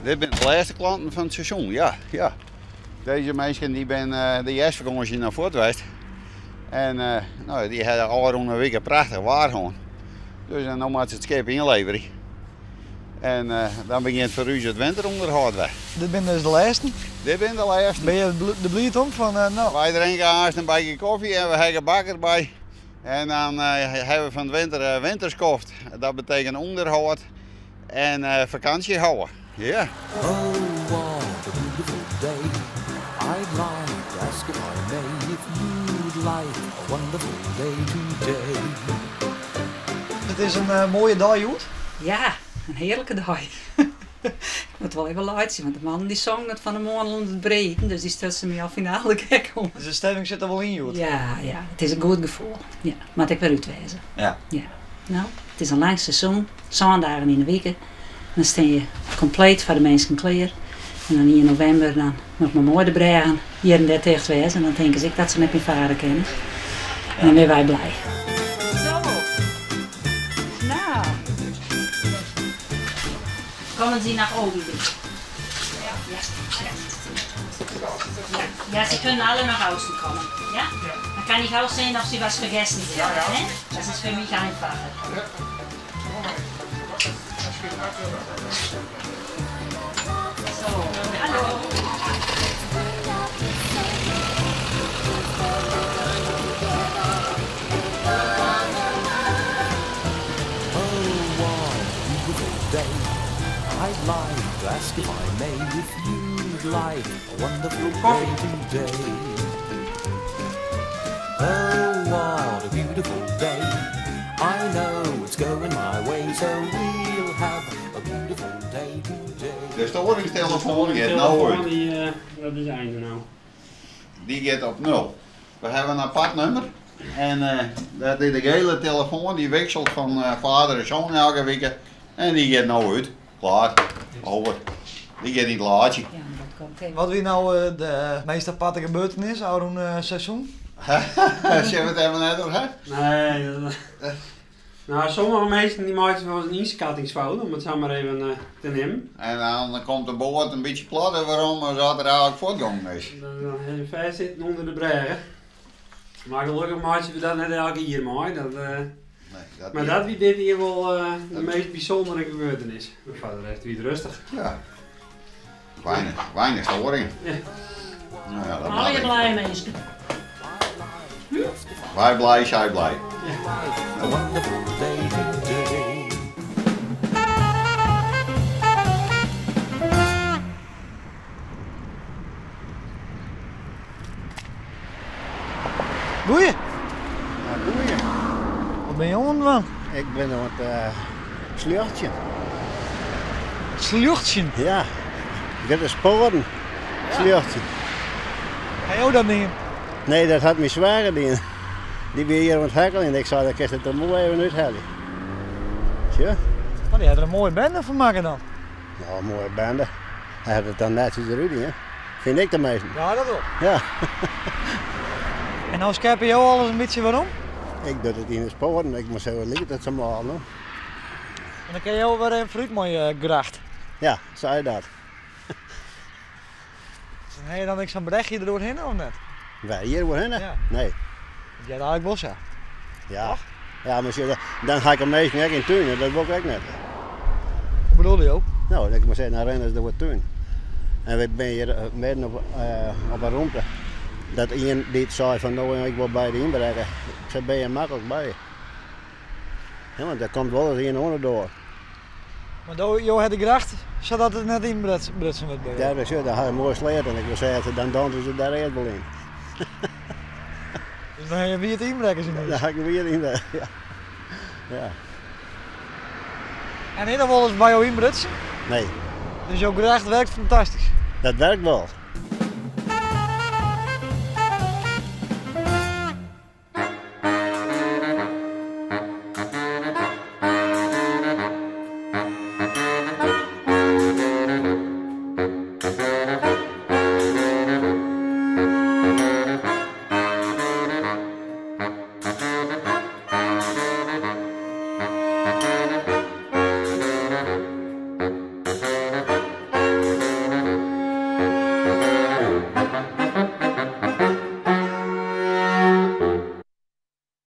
Dit zijn de laatste klanten van het seizoen, ja. Deze mensen die ben de eerste vakantie naar voort geweest. En nou, die hadden al rond een week prachtig waar gewoon. Dus dan moeten ze het schip inleveren. En dan begint voor u het winteronderhoud weer. Dit zijn dus de laatste? Dit zijn de laatste. Ben je de blij om van nou? Wij drinken haast een beetje koffie en we hebben bakker bij. En dan hebben we van de winter winterskoft. Dat betekent onderhoud en vakantie houden. Ja. Oh, what a beautiful day. I'd like to ask if I may if you'd like a wonderful day today. Het is een mooie dag, Joet. Ja, een heerlijke dag. Ik moet wel even luid zien, want de man die zong het van de morgen onder het breken, dus die stelt ze me al finale gek om. Dus de stemming zit er wel in, Joet. Ja, het is een goed gevoel. Ja, maar ik weer uitwijzen. Ja. Nou, het is een lang seizoen, zondagen in de weken. Dan sta je compleet voor de mensen klaar. En dan in november dan nog maar mooi de brengen, hier en daar tegen wijzen. En dan denken ze dat ze met mijn vader kennen. En dan ben wij blij. Zo. Nou. Komen ze naar Obi. Ja, ze kunnen alle naar huis komen. Ja? Dan kan ik ook zien of ze was vergessen hebben. Hè? Dat is voor mij einfacher. Zo, hallo. I'd like to ask if I may if you'd like a wonderful day today. Oh, what a beautiful day. I know it's going my way, so we'll have a beautiful day today. De storingstelefoon gaat nou uit. Wat is het einde nou? Die gaat op 0. We hebben een apart nummer. En dat is de gele telefoon, die wisselt van vader en zoon elke week. En die gaat nou uit. Klaar. Over. Die gaat niet laatje. Ja, dat komt even. Wat wie nou de meest aparte gebeurtenis uit een seizoen? Zullen we het even net door hebben? Nee, nou, sommige mensen die maken wel eens een inschattingsfout, om het zo maar even te nemen. En dan komt de boord een beetje plat en waarom zat er eigenlijk voortgang is. Dan even ver zitten onder de bregen. Maar gelukkig maken we dat net elke keer mooi. Maar dat wie dit hier wel de meest bijzondere gebeurtenis. Mijn vader heeft weer rustig. Ja. Weinig storingen. Ja. Nou ja, dat Al je blij mensen. Wij blij, zij blij. A wonderful day today. Doe je? Ja, doe je. Wat ben je aan man? Ik ben aan het sleurtje. Sluchtje. Ja, dit is sporen. Sleurtje. Ga je ook dat nemen? Nee, dat had mijn zware ding. Die ben hier aan het hakkelen en ik zei dat ik het er mooi even uithalen. Zie je? Maar die had er een mooie bende van maken dan. Nou, een mooie bende. Hij had het dan net als de Rudy, hè? Vind ik de meeste. Ja, dat wel. Ja. En nou scherp je jou alles een beetje waarom? Ik doe het in de sporen, ik moet zeggen, liet het zo maar al. En dan kan je ook weer een fruit mooi gracht. Ja, zei je dat. En heb je dan niks aan berichtje er doorheen of net? Wij hier worden? Ja. Nee. Ja, dat eigenlijk wel zo. Ja. Ja, maar dan ga ik hem meestal in tuin, dat wil ik ook net. Wat bedoel je ook? Nou, ik moet zeggen, dan rennen ze door het tuin. En we zijn hier midden op een ruimte. Dat iemand die zei van nou ik wil bij de inbrengen. Ik zei ben je makkelijk bij. Ja, want dat komt wel eens een onder door. Maar jou had de gracht, zodat het net inbrutsen werd bij jou. Ja, dus, dan had je mooi sleet en ik wil zeggen, dan dansen ze daar eerst wel in. Dus dan heb je wie het inbrengen zien. Dan ga ik weer in. Ja. Ja. En heb je dan wel eens bij jou inbrutsen? Nee, Dus jouw gracht werkt fantastisch. dat werkt wel.